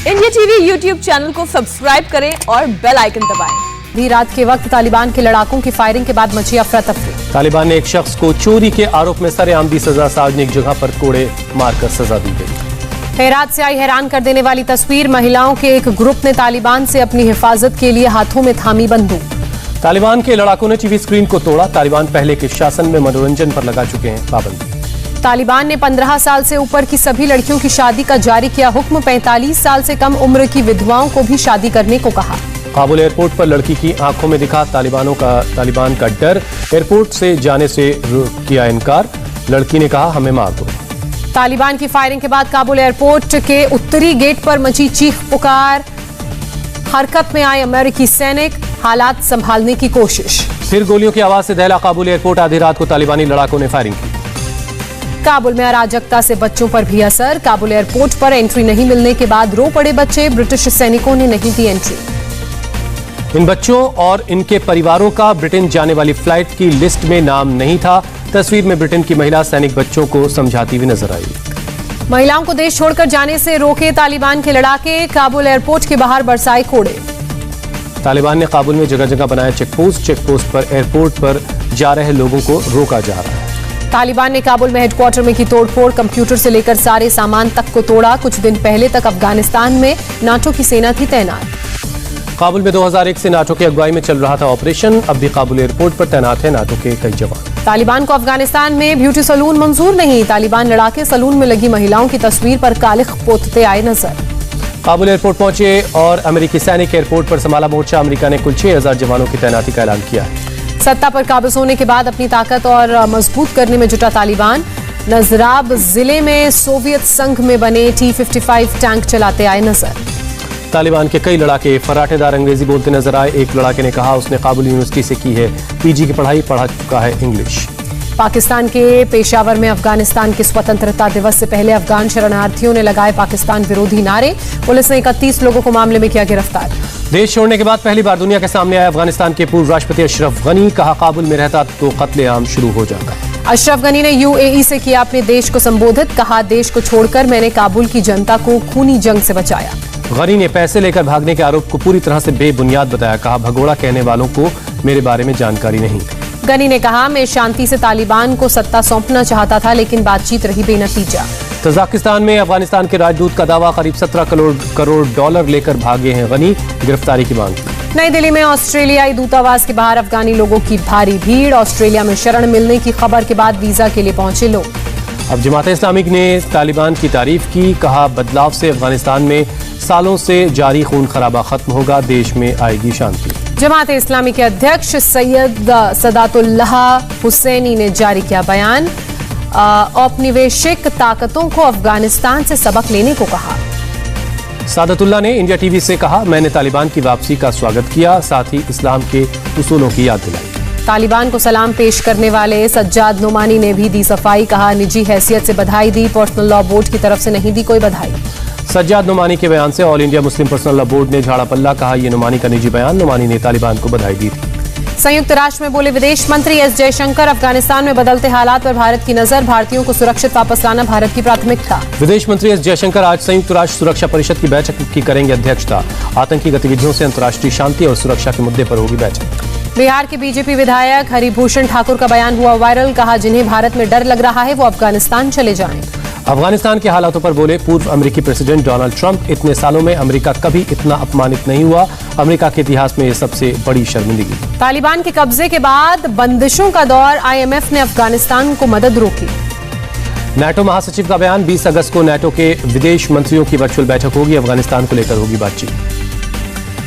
India TV YouTube channel को subscribe करें और बेल आइकन दबाएं। आधी रात के वक्त तालिबान के लड़ाकों की फायरिंग के बाद मची अफरा तफरी। तालिबान ने एक शख्स को चोरी के आरोप में सरेआम दी सजा, सार्वजनिक जगह पर कोड़े मारकर सजा दी गई। हेरात से आई हैरान कर देने वाली तस्वीर, महिलाओं के एक ग्रुप ने तालिबान से अपनी हिफाजत के लिए हाथों में थामी बंदूक। तालिबान के लड़ाकों ने टीवी स्क्रीन को तोड़ा। तालिबान पहले के शासन में मनोरंजन पर लगा चुके हैं पाबंदी। तालिबान ने 15 साल से ऊपर की सभी लड़कियों की शादी का जारी किया हुक्म। 45 साल से कम उम्र की विधवाओं को भी शादी करने को कहा। काबुल एयरपोर्ट पर लड़की की आंखों में दिखा तालिबान का डर, एयरपोर्ट से जाने से किया इनकार। लड़की ने कहा, हमें मार दो। तालिबान की फायरिंग के बाद काबुल एयरपोर्ट के उत्तरी गेट पर मची चीख पुकार। हरकत में आए अमेरिकी सैनिक, हालात संभालने की कोशिश। फिर गोलियों की आवाज से दहला काबुल एयरपोर्ट। आधी रात को तालिबानी लड़ाकों ने फायरिंग की। काबुल में अराजकता से बच्चों पर भी असर। काबुल एयरपोर्ट पर एंट्री नहीं मिलने के बाद रो पड़े बच्चे। ब्रिटिश सैनिकों ने नहीं दी एंट्री। इन बच्चों और इनके परिवारों का ब्रिटेन जाने वाली फ्लाइट की लिस्ट में नाम नहीं था। तस्वीर में ब्रिटेन की महिला सैनिक बच्चों को समझाती हुई नजर आई। महिलाओं को देश छोड़कर जाने से रोके तालिबान के लड़ाके। काबुल एयरपोर्ट के बाहर बरसाए कोड़े। तालिबान ने काबुल में जगह जगह बनाया चेकपोस्ट पर एयरपोर्ट पर जा रहे लोगों को रोका जा रहा है। तालिबान ने काबुल में हेडक्वार्टर में की तोड़फोड़। कंप्यूटर से लेकर सारे सामान तक को तोड़ा। कुछ दिन पहले तक अफगानिस्तान में नाटो की सेना थी तैनात। काबुल में 2001 से नाटो की अगुवाई में चल रहा था ऑपरेशन। अब भी काबुल एयरपोर्ट पर तैनात है नाटो के कई जवान। तालिबान को अफगानिस्तान में ब्यूटी सैलून मंजूर नहीं। तालिबान लड़ाके सैलून में लगी महिलाओं की तस्वीर पर कालिख पोतते आए नजर। काबुल एयरपोर्ट पहुंचे और अमेरिकी सैनिक। एयरपोर्ट पर संभाला मोर्चा। अमेरिका ने कुल 6000 जवानों की तैनाती का ऐलान किया है। सत्ता पर काबिज होने के बाद अपनी ताकत और मजबूत करने में जुटा तालिबान। नजराब जिले में सोवियत संघ में बने T-55 टैंक चलाते आए नजर। तालिबान के कई लड़ाके फराटेदार अंग्रेजी बोलते नजर आए। एक लड़ाके ने कहा उसने काबुल यूनिवर्सिटी से की है पीजी की पढ़ाई, पढ़ा चुका है इंग्लिश। पाकिस्तान के पेशावर में अफगानिस्तान के स्वतंत्रता दिवस से पहले अफगान शरणार्थियों ने लगाए पाकिस्तान विरोधी नारे। पुलिस ने 31 लोगों को मामले में किया गिरफ्तार। देश छोड़ने के बाद पहली बार दुनिया के सामने आया अफगानिस्तान के पूर्व राष्ट्रपति अशरफ गनी। कहा, काबुल में रहता तो कत्लेआम शुरू हो जाता। अशरफ गनी ने UAE से किया अपने देश को संबोधित। कहा, देश को छोड़कर मैंने काबुल की जनता को खूनी जंग से बचाया। गनी ने पैसे लेकर भागने के आरोप को पूरी तरह से बेबुनियाद बताया। कहा, भगोड़ा कहने वालों को मेरे बारे में जानकारी नहीं। गनी ने कहा, मैं शांति से तालिबान को सत्ता सौंपना चाहता था लेकिन बातचीत रही बेनतीजा। तजाकिस्तान में अफगानिस्तान के राजदूत का दावा, करीब 17 करोड़ डॉलर लेकर भागे हैं गनी। गिरफ्तारी की मांग की। नई दिल्ली में ऑस्ट्रेलियाई दूतावास के बाहर अफगानी लोगों की भारी भीड़। ऑस्ट्रेलिया में शरण मिलने की खबर के बाद वीजा के लिए पहुंचे लोग। अब जमात इस्लामी ने तालिबान की तारीफ की। कहा, बदलाव से अफगानिस्तान में सालों से जारी खून खराबा खत्म होगा, देश में आएगी शांति। जमात इस्लामी के अध्यक्ष सैयद सदातुल्लाह हुसैनी ने जारी किया बयान। औपनिवेशिक ताकतों को अफगानिस्तान से सबक लेने को कहा। सादतुल्लाह ने इंडिया टीवी से कहा, मैंने तालिबान की वापसी का स्वागत किया, साथ ही इस्लाम के उसूलों की याद दिलाई। तालिबान को सलाम पेश करने वाले सज्जाद नोमानी ने भी दी सफाई। कहा, निजी हैसियत से बधाई दी, पर्सनल लॉ बोर्ड की तरफ से नहीं दी कोई बधाई। सज्जाद नोमानी के बयान से all India Muslim personal law board ने झाड़ा पल्ला। कहा, यह नोमानी का निजी बयान। नोमानी ने तालिबान को बधाई दी थी। संयुक्त राष्ट्र में बोले विदेश मंत्री S जयशंकर, अफगानिस्तान में बदलते हालात पर भारत की नजर। भारतीयों को सुरक्षित वापस लाना भारत की प्राथमिकता। विदेश मंत्री S जयशंकर आज संयुक्त राष्ट्र सुरक्षा परिषद की बैठक की करेंगे अध्यक्षता। आतंकी गतिविधियों से अंतर्राष्ट्रीय शांति और सुरक्षा के मुद्दे पर होगी बैठक। बिहार के बीजेपी विधायक हरिभूषण ठाकुर का बयान हुआ वायरल। कहा, जिन्हें भारत में डर लग रहा है वो अफगानिस्तान चले जाएं। अफगानिस्तान के हालातों पर बोले पूर्व अमेरिकी प्रेसिडेंट डोनाल्ड ट्रंप, इतने सालों में अमेरिका कभी इतना अपमानित नहीं हुआ। अमेरिका के इतिहास में यह सबसे बड़ी शर्मिंदगी। तालिबान के कब्जे के बाद बंदिशों का दौर। IMF ने अफगानिस्तान को मदद रोकी। नाटो महासचिव का बयान, 20 अगस्त को नाटो के विदेश मंत्रियों की वर्चुअल बैठक होगी। अफगानिस्तान को लेकर होगी बातचीत।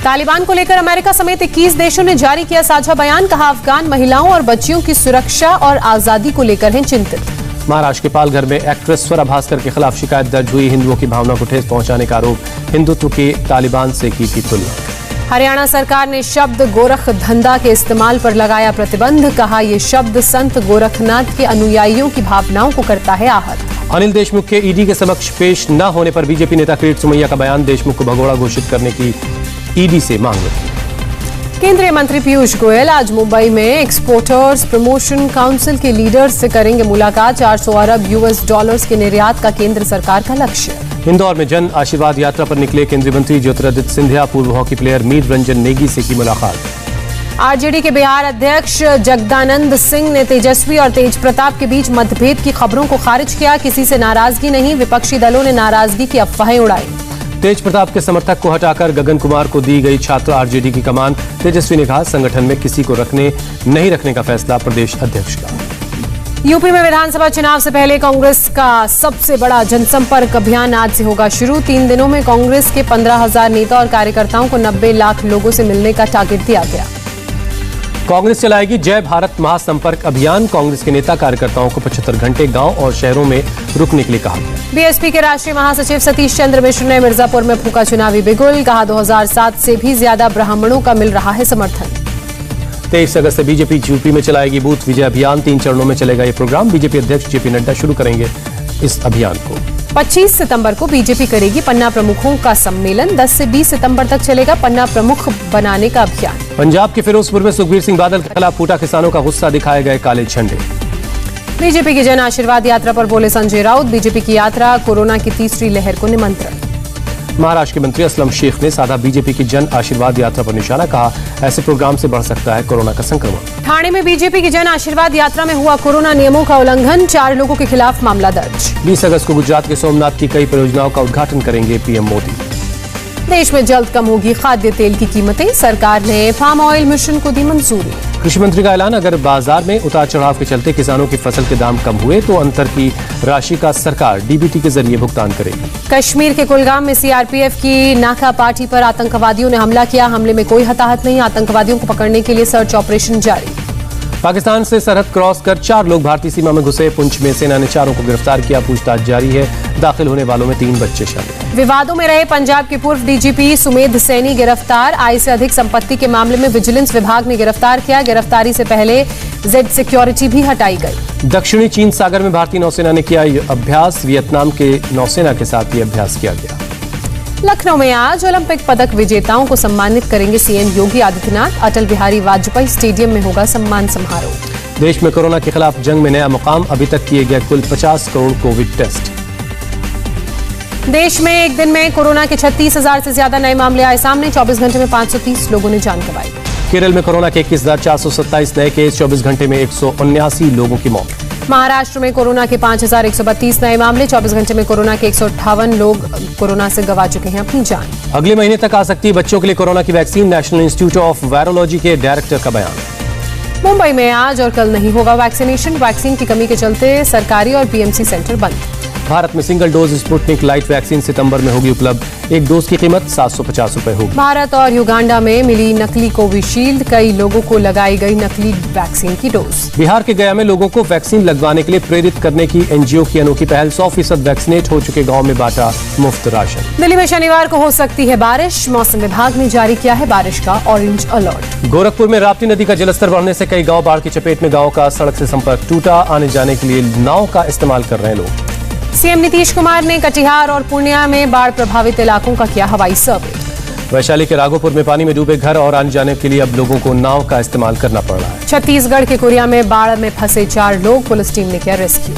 तालिबान को लेकर अमेरिका समेत 21 देशों ने जारी किया साझा बयान। कहा, अफगान महिलाओं और बच्चियों की सुरक्षा और आजादी को लेकर हैं चिंतित। महाराष्ट्र के पालघर में एक्ट्रेस स्वरा भास्कर के खिलाफ शिकायत दर्ज हुई। हिंदुओं की भावना को ठेस पहुंचाने का आरोप, हिंदुत्व के तालिबान से की थी तुलना। हरियाणा सरकार ने शब्द गोरख धंधा के इस्तेमाल पर लगाया प्रतिबंध। कहा, यह शब्द संत गोरखनाथ के अनुयायियों की भावनाओं को करता है आहत। अनिल देशमुख के ईडी के समक्ष पेश न होने पर बीजेपी नेता किरीट सोमैया का बयान। देशमुख को भगोड़ा घोषित करने की ईडी से मांग रखी। केंद्रीय मंत्री पीयूष गोयल आज मुंबई में एक्सपोर्टर्स प्रमोशन काउंसिल के लीडर्स से करेंगे मुलाकात। 400 अरब US डॉलर्स के निर्यात का केंद्र सरकार का लक्ष्य। इंदौर में जन आशीर्वाद यात्रा पर निकले केंद्रीय मंत्री ज्योतिरादित्य सिंधिया, पूर्व हॉकी प्लेयर मीर रंजन नेगी से की मुलाकात। आरजेडी के बिहार अध्यक्ष जगदानंद सिंह ने तेजस्वी और तेज प्रताप के बीच मतभेद की खबरों को खारिज किया। किसी से नाराजगी नहीं, विपक्षी दलों ने नाराजगी की अफवाहें उड़ाई। तेज प्रताप के समर्थक को हटाकर गगन कुमार को दी गई छात्र आरजेडी की कमान। तेजस्वी ने कहा, संगठन में किसी को नहीं रखने का फैसला प्रदेश अध्यक्ष का। यूपी में विधानसभा चुनाव से पहले कांग्रेस का सबसे बड़ा जनसंपर्क अभियान आज से होगा शुरू। 3 दिनों में कांग्रेस के 15,000 नेता और कार्यकर्ताओं को 90 लाख लोगों से मिलने का टारगेट दिया गया। कांग्रेस चलाएगी जय भारत महासंपर्क अभियान। कांग्रेस के नेता कार्यकर्ताओं को 75 घंटे गांव और शहरों में रुकने के लिए कहा गया। बीएसपी के राष्ट्रीय महासचिव सतीश चंद्र मिश्र ने मिर्जापुर में फूंका चुनावी बिगुल। कहा, 2007 से भी ज्यादा ब्राह्मणों का मिल रहा है समर्थन। 23 अगस्त से बीजेपी यूपी में चलाएगी बूथ विजय अभियान। 3 चरणों में चलेगा ये प्रोग्राम। बीजेपी अध्यक्ष जेपी नड्डा शुरू करेंगे इस अभियान को। 25 सितंबर को बीजेपी करेगी पन्ना प्रमुखों का सम्मेलन। 10 से 20 सितंबर तक चलेगा पन्ना प्रमुख बनाने का अभियान। पंजाब के फिरोजपुर में सुखबीर सिंह बादल के खिलाफ फूटा किसानों का गुस्सा, दिखाए गए काले झंडे। बीजेपी की जन आशीर्वाद यात्रा पर बोले संजय राउत। बीजेपी की यात्रा कोरोना की तीसरी लहर को निमंत्रण। महाराष्ट्र के मंत्री असलम शेख ने साधा बीजेपी की जन आशीर्वाद यात्रा पर निशाना। कहा, ऐसे प्रोग्राम से बढ़ सकता है कोरोना का संक्रमण। ठाणे में बीजेपी की जन आशीर्वाद यात्रा में हुआ कोरोना नियमों का उल्लंघन। 4 लोगों के खिलाफ मामला दर्ज। 20 अगस्त को गुजरात के सोमनाथ की कई परियोजनाओं का उद्घाटन करेंगे पीएम मोदी। देश में जल्द कम होगी खाद्य तेल की कीमतें। सरकार ने पाम ऑयल मिशन को दी मंजूरी। कृषि मंत्री का ऐलान, अगर बाजार में उतार चढ़ाव के चलते किसानों की फसल के दाम कम हुए तो अंतर की राशि का सरकार डीबीटी के जरिए भुगतान करेगी। कश्मीर के कुलगाम में सीआरपीएफ की नाका पार्टी पर आतंकवादियों ने हमला किया। हमले में कोई हताहत नहीं। आतंकवादियों को पकड़ने के लिए सर्च ऑपरेशन जारी। पाकिस्तान से सरहद क्रॉस कर 4 लोग भारतीय सीमा में घुसे। पुंछ में सेना ने 4 को गिरफ्तार किया। पूछताछ जारी है। दाखिल होने वालों में 3 बच्चे शामिल हैं। विवादों में रहे पंजाब के पूर्व डीजीपी सुमेध सैनी गिरफ्तार। आय से अधिक संपत्ति के मामले में विजिलेंस विभाग ने गिरफ्तार किया। गिरफ्तारी से पहले जेड सिक्योरिटी भी हटाई गई। दक्षिणी चीन सागर में भारतीय नौसेना ने किया अभ्यास। वियतनाम के नौसेना के साथ ये अभ्यास किया गया। लखनऊ में आज ओलंपिक पदक विजेताओं को सम्मानित करेंगे सीएम योगी आदित्यनाथ। अटल बिहारी वाजपेयी स्टेडियम में होगा सम्मान समारोह। देश में कोरोना के खिलाफ जंग में नया मुकाम। अभी तक किए गए कुल 50 करोड़ कोविड टेस्ट। देश में एक दिन में कोरोना के 36,000 से ज्यादा नए मामले आए सामने। 24 घंटे में 530 लोगों ने जान गंवाई। केरल में कोरोना के 21,427 नए केस। 24 घंटे में 179 लोगों की मौत। महाराष्ट्र में कोरोना के 5,132 नए मामले। 24 घंटे में कोरोना के 158 लोग कोरोना से गंवा चुके हैं अपनी जान। अगले महीने तक आ सकती है बच्चों के लिए कोरोना की vaccine. National institute of virology के डायरेक्टर का बयान। मुंबई में आज और कल नहीं होगा वैक्सीनेशन। वैक्सीन की कमी के चलते सरकारी और बीएमसी सेंटर बंद। भारत में single dose Sputnik light vaccine सितंबर में होगी उपलब्ध। एक डोज की कीमत 750 रुपए होगी। भारत और युगांडा में मिली नकली कोविशील्ड। कई लोगों को लगाई गई नकली वैक्सीन की डोज। बिहार के गया में लोगों को वैक्सीन लगवाने के लिए प्रेरित करने की एनजीओ की अनोखी पहल। 100% वैक्सीनेट हो चुके गांव में बांटा मुफ्त राशन। दिल्ली में शनिवार को हो सकती है बारिश। मौसम विभाग ने जारी किया है बारिश का ऑरेंज अलर्ट। गोरखपुर में राप्ती नदी का जलस्तर बढ़ने से कई गांव बाढ़ की चपेट में। गांव का सड़क से संपर्क टूटा। आने जाने के लिए नाव का इस्तेमाल कर रहे हैं लोग। सीएम नीतीश कुमार ने कटिहार और पूर्णिया में बाढ़ प्रभावित इलाकों का किया हवाई सर्वे। वैशाली के राघोपुर में पानी में डूबे घर और आने जाने के लिए अब लोगों को नाव का इस्तेमाल करना पड़ रहा है। छत्तीसगढ़ के कोरिया में बाढ़ में फंसे 4 लोग। पुलिस टीम ने किया रेस्क्यू।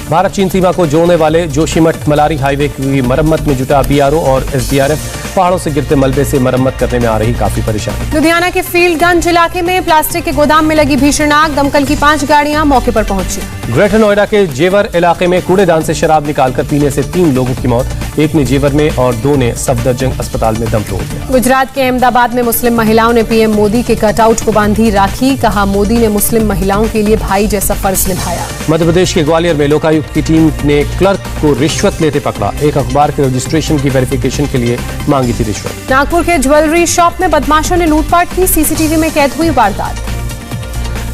भारत चीन सीमा को जोड़ने वाले जोशीमठ मलारी हाईवे की मरम्मत में जुटा बीआरओ और एसडीआरएफ। पहाड़ों से गिरते मलबे से मरम्मत करने में आ रही काफी परेशानी। लुधियाना के फील्डगंज इलाके में प्लास्टिक के गोदाम में लगी भीषण आग। दमकल की 5 गाड़ियां मौके पर पहुंची। ग्रेटर नोएडा के जेवर इलाके में कूड़ेदान से शराब निकालकर पीने से 3 लोगों की मौत। एक ने जेवर में और 2 ने सफदरजंग अस्पताल में दम तोड़ दिया। गुजरात के अहमदाबाद में मुस्लिम महिलाओं ने पीएम मोदी के कटआउट को बांधी राखी। कहा, मोदी ने मुस्लिम महिलाओं के लिए भाई जैसा फर्ज निभाया। मध्य प्रदेश के ग्वालियर में लोकायुक्त की टीम ने क्लर्क को रिश्वत लेते पकड़ा। एक अखबार के रजिस्ट्रेशन की वेरिफिकेशन के लिए मांगी थी रिश्वत। नागपुर के ज्वेलरी शॉप में बदमाशों ने लूटपाट की। सीसीटीवी में कैद हुई वारदात।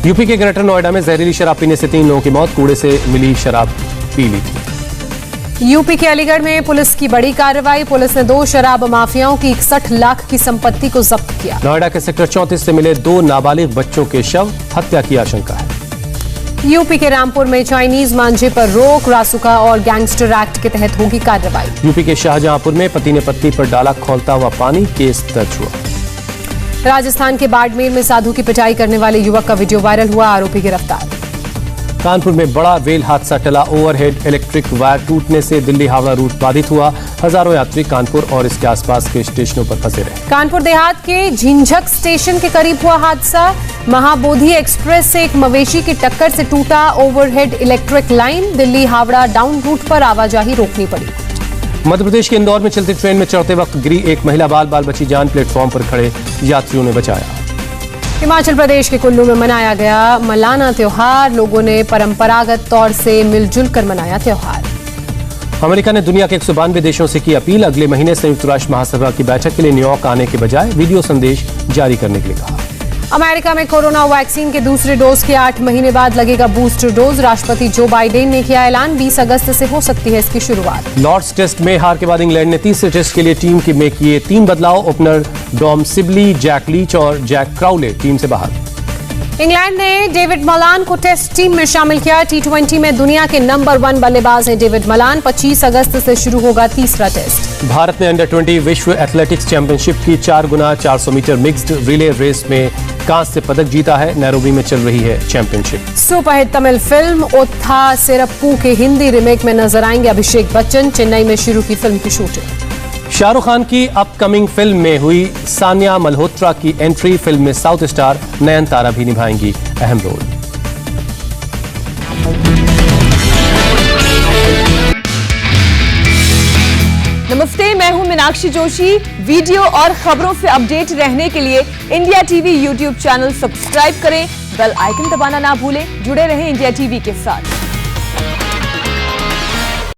यूपी के ग्रेटर नोएडा में जहरीली शराब पीने से 3 लोगों की मौत। कूड़े से मिली शराब पी ली थी। यूपी के अलीगढ़ में पुलिस की बड़ी कार्रवाई। पुलिस ने 2 शराब माफियाओं की 61 लाख की संपत्ति को जब्त किया। नोएडा के सेक्टर 34 से मिले 2 नाबालिग बच्चों के शव। हत्या की आशंका है। यूपी के रामपुर में चाइनीज मांझे पर रोक। रासुका और गैंगस्टर एक्ट के तहत होगी कार्रवाई। यूपी के शाहजहांपुर में पति ने पत्नी पर डाला खौलता हुआ पानी। केस दर्ज हुआ। राजस्थान के बाड़मेर में साधु की पिटाई करने वाले युवक का वीडियो वायरल हुआ। आरोपी गिरफ्तार। कानपुर में बड़ा रेल हादसा टला। ओवरहेड इलेक्ट्रिक वायर टूटने से दिल्ली हावड़ा रूट बाधित हुआ। हजारों यात्री कानपुर और इसके आसपास के स्टेशनों पर फंसे रहे। कानपुर देहात के झिंझक स्टेशन के करीब हुआ हादसा। महाबोधि एक्सप्रेस से एक मवेशी की टक्कर से टूटा overhead electric line. Delhi Howrah down route पर आवाजाही रोकनी पड़ी। मध्य प्रदेश के इंदौर में चलती ट्रेन में चढ़ते वक्त गिरी एक महिला। बाल बची जान। प्लेटफॉर्म पर खड़े यात्रियों ने बचाया। हिमाचल प्रदेश के कुल्लू में मनाया गया मलाना त्योहार। लोगों ने परंपरागत तौर से मिलजुल कर मनाया त्योहार। अमेरिका ने दुनिया के 192 देशों से की अपील। अगले महीने संयुक्त राष्ट्र महासभा की बैठक के लिए न्यूयॉर्क आने के बजाय वीडियो संदेश जारी करने के लिए कहा। अमेरिका में कोरोना वैक्सीन के दूसरे डोज के 8 महीने बाद लगेगा बूस्टर डोज। राष्ट्रपति जो बाइडेन ने किया ऐलान। 20 अगस्त से हो सकती है इसकी शुरुआत। लॉर्ड्स टेस्ट में हार के बाद इंग्लैंड ने तीसरे टेस्ट के लिए टीम में किए 3 बदलाव। Opener Dom Sibley, Jack Leach और जैक क्राउले टीम से बाहर। इंग्लैंड ने डेविड मलान को टेस्ट टीम में शामिल किया। T20 में दुनिया के नंबर 1 बल्लेबाज हैं डेविड मलान। 25 अगस्त से शुरू होगा तीसरा टेस्ट। भारत ने अंडर 20 विश्व एथलेटिक्स चैंपियनशिप की 4x400 metre mixed relay race में कांस्य पदक जीता है। नैरोबी में चल रही है चैंपियनशिप। सुपरहिट तमिल फिल्म ओत्था सिरप्पू के हिंदी रीमेक में नजर आएंगे अभिषेक बच्चन। चेन्नई में शुरू की फिल्म की शूटिंग। शाहरुख खान की अपकमिंग फिल्म में हुई सानिया मल्होत्रा की एंट्री। फिल्म में साउथ स्टार नयनतारा भी निभाएंगी अहम रोल। नमस्ते, मैं हूं मीनाक्षी जोशी। वीडियो और खबरों से अपडेट रहने के लिए India TV YouTube channel subscribe करें। बेल आइकन दबाना ना भूलें। जुड़े रहें इंडिया टीवी के साथ।